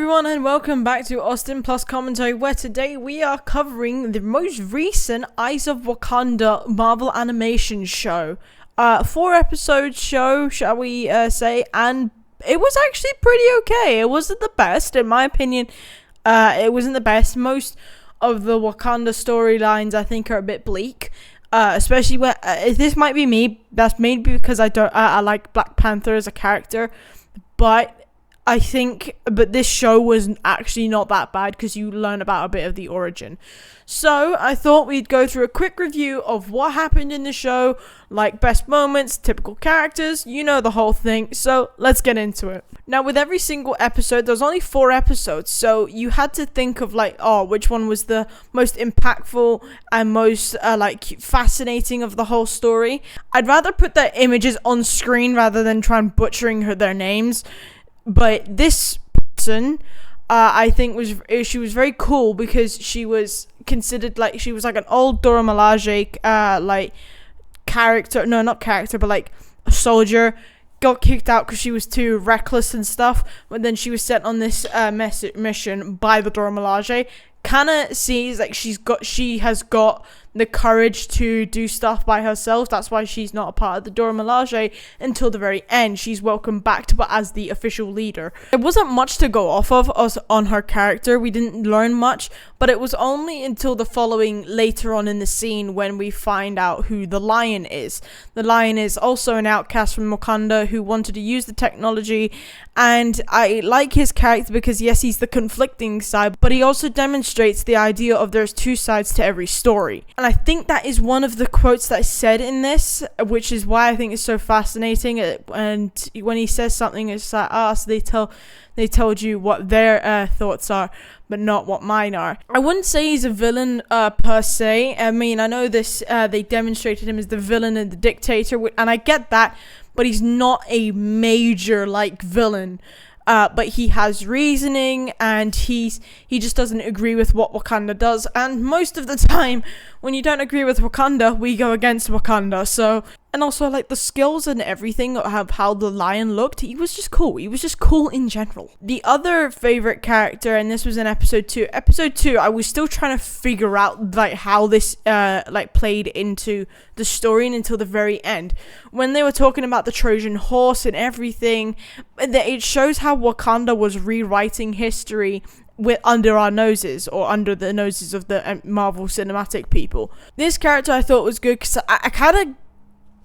everyone, and welcome back to AustinPlus commentary, where today we are covering the most recent Eyes of Wakanda Marvel animation show. 4-episode show, shall we say, and it was actually pretty okay. It wasn't the best, in my opinion. It wasn't the best. Most of the Wakanda storylines, I think, are a bit bleak. Especially when this might be me. That's maybe because I like Black Panther as a character, but this show was actually not that bad because you learn about a bit of the origin. So I thought we'd go through a quick review of what happened in the show, like best moments, typical characters, you know the whole thing. So let's get into it. Now, with every single episode, there's only 4 episodes, so you had to think of which one was the most impactful and most fascinating of the whole story. I'd rather put their images on screen rather than try and butchering their names. But this person, I think she was very cool because she was considered she was like an old Dora Milaje character. No, not character, but a soldier. Got kicked out because she was too reckless and stuff. But then she was sent on this mission by the Dora Milaje. Kinda sees she has got the courage to do stuff by herself. That's why she's not a part of the Dora Milaje until the very end. She's welcomed back as the official leader. There wasn't much to go off of on her character. We didn't learn much, but it was only until the following later on in the scene when we find out who the Lion is. The Lion is also an outcast from Wakanda who wanted to use the technology, and I like his character because yes, he's the conflicting side, but he also demonstrates the idea of there's 2 sides to every story. And I think that is one of the quotes that I said in this, which is why I think it's so fascinating. And when he says something, it's like, so they told you what their thoughts are, but not what mine are. I wouldn't say he's a villain per se. I mean, I know this. They demonstrated him as the villain and the dictator, and I get that, but he's not a major villain. But he has reasoning, and he just doesn't agree with what Wakanda does. And most of the time, when you don't agree with Wakanda, we go against Wakanda. So, and also the skills and everything of how the Lion looked, he was just cool. He was just cool in general. The other favorite character, and this was in episode 2. Episode 2, I was still trying to figure out how this played into the story and until the very end. When they were talking about the Trojan horse and everything, it shows how Wakanda was rewriting history under our noses, or under the noses of the Marvel Cinematic people. This character I thought was good because I kind of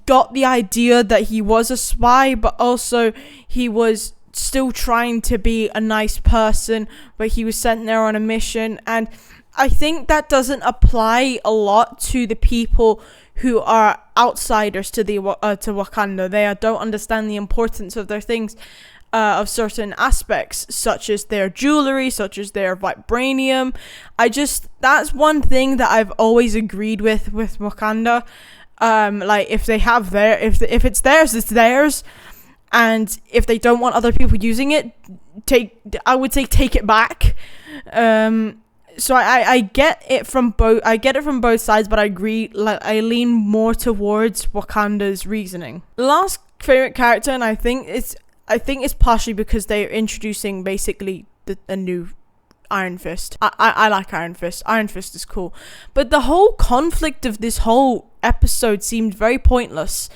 got the idea that he was a spy, but also he was still trying to be a nice person, but he was sent there on a mission. And I think that doesn't apply a lot to the people who are outsiders to Wakanda. They don't understand the importance of their things, of certain aspects, such as their jewelry, such as their vibranium. That's one thing that I've always agreed with Wakanda. If they have if it's theirs, it's theirs. And if they don't want other people using it, I would say take it back. So I get it from both sides, but I agree. I lean more towards Wakanda's reasoning. The last favorite character, and I think it's partially because they're introducing basically a new Iron Fist. I like Iron Fist. Iron Fist is cool. But the whole conflict of this whole episode seemed very pointless.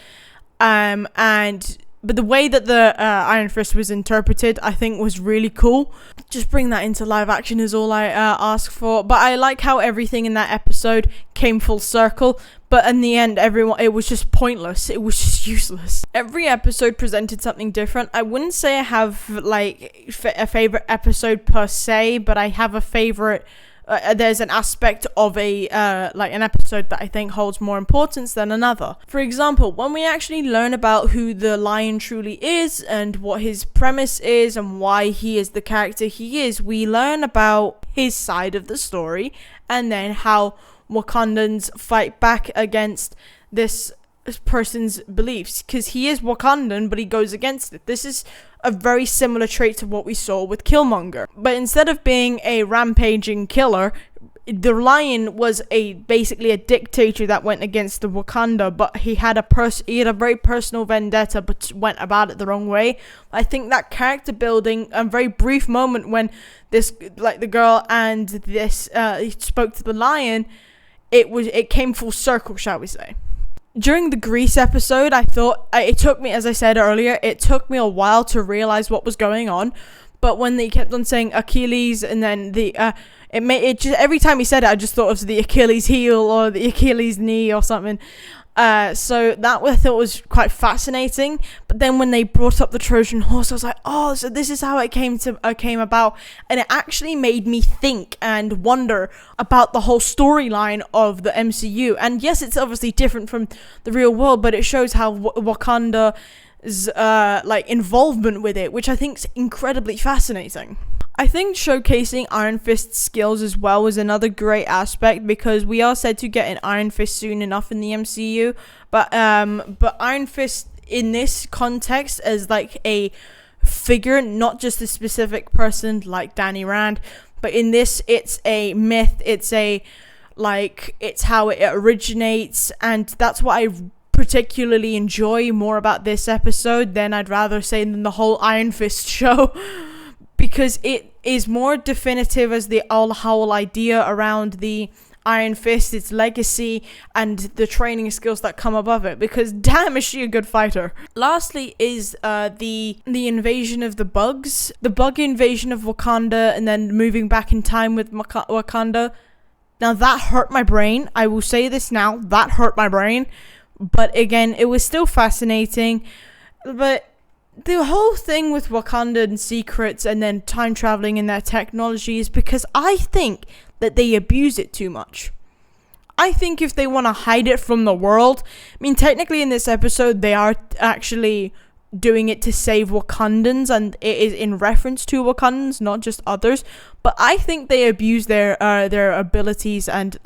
But the way that the Iron Fist was interpreted, I think, was really cool. Just bring that into live action is all I ask for. But I like how everything in that episode came full circle. But in the end, it was just pointless. It was just useless. Every episode presented something different. I wouldn't say I have a favorite episode per se, but I have a favorite. There's an aspect of an episode that I think holds more importance than another. For example, when we actually learn about who the Lion truly is and what his premise is and why he is the character he is, we learn about his side of the story and then how Wakandans fight back against this person's beliefs, because he is Wakandan, but he goes against it. This is a very similar trait to what we saw with Killmonger, but instead of being a rampaging killer, the lion was basically a dictator that went against the Wakanda, but he had a very personal vendetta, but went about it the wrong way. I think that character building, a very brief moment when the girl and this he spoke to the lion, it came full circle, shall we say. During the Greece episode, I thought it took me, as I said earlier, it took me a while to realize what was going on. But when they kept on saying Achilles, and then it just, every time he said it, I just thought of the Achilles heel or the Achilles knee or something. So that I thought was quite fascinating. But then when they brought up the Trojan horse, I was like, oh, so this is how it came about, and it actually made me think and wonder about the whole storyline of the MCU. And yes, it's obviously different from the real world, but it shows how Wakanda's involvement with it, which I think is incredibly fascinating. I think showcasing Iron Fist's skills as well was another great aspect, because we are said to get an Iron Fist soon enough in the MCU, but Iron Fist in this context as like a figure, not just a specific person like Danny Rand, but in this it's a myth, it's how it originates, and that's what I particularly enjoy more about this episode than I'd rather say than the whole Iron Fist show. Because it is more definitive as the whole idea around the Iron Fist, its legacy, and the training skills that come above it. Because damn, is she a good fighter. Lastly is the invasion of the bugs. The bug invasion of Wakanda, and then moving back in time with Wakanda. Now that hurt my brain. I will say this now. That hurt my brain. But again, it was still fascinating. But the whole thing with Wakanda and secrets and then time traveling and their technology is because I think that they abuse it too much. I think if they want to hide it from the world, I mean, technically in this episode, they are actually doing it to save Wakandans, and it is in reference to Wakandans, not just others. But I think they abuse their abilities and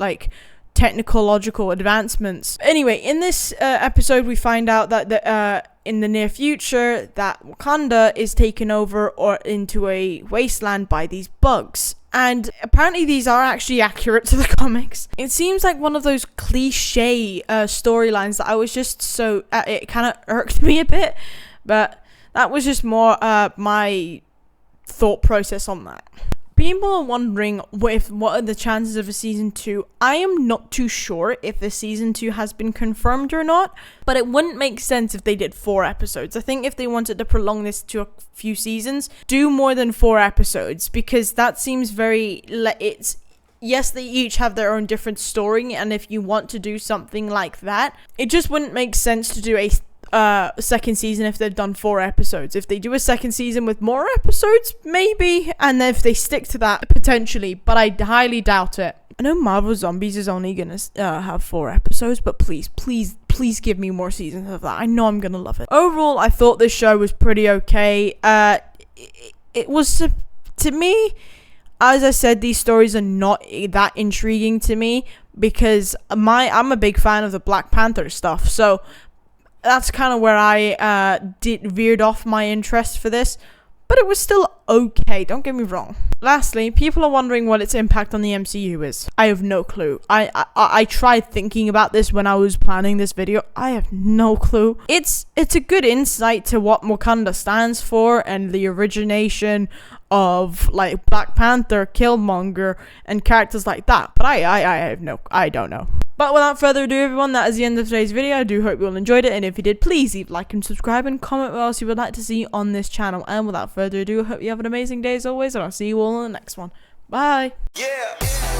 technological advancements. Anyway, in this episode, we find out that in the near future that Wakanda is taken over or into a wasteland by these bugs. And apparently these are actually accurate to the comics. It seems like one of those cliche storylines that I was just so... it kind of irked me a bit. But that was just more my thought process on that. People are wondering what are the chances of a season 2. I am not too sure if the season 2 has been confirmed or not, but it wouldn't make sense if they did 4 episodes. I think if they wanted to prolong this to a few seasons, do more than 4 episodes, because that seems very... Yes, they each have their own different story, and if you want to do something like that, it just wouldn't make sense to do a second season if they've done 4 episodes. If they do a second season with more episodes, maybe, and if they stick to that, potentially, but I highly doubt it. I know Marvel Zombies is only gonna have 4 episodes, but please give me more seasons of that. I know I'm gonna love it. Overall, I thought this show was pretty okay. It was, to me, as I said, these stories are not that intriguing to me, because I'm a big fan of the Black Panther stuff, so that's kind of where I veered off my interest for this, but it was still okay, don't get me wrong. Lastly, people are wondering what its impact on the MCU is. I have no clue. I tried thinking about this when I was planning this video. I have no clue. It's a good insight to what Wakanda stands for and the origination of Black Panther, Killmonger, and characters like that. But I don't know. But without further ado, everyone, that is the end of today's video. I do hope you all enjoyed it, and if you did, please leave a like and subscribe and comment what else you would like to see on this channel. And without further ado, I hope you have an amazing day as always, and I'll see you all in the next one. Bye. Yeah.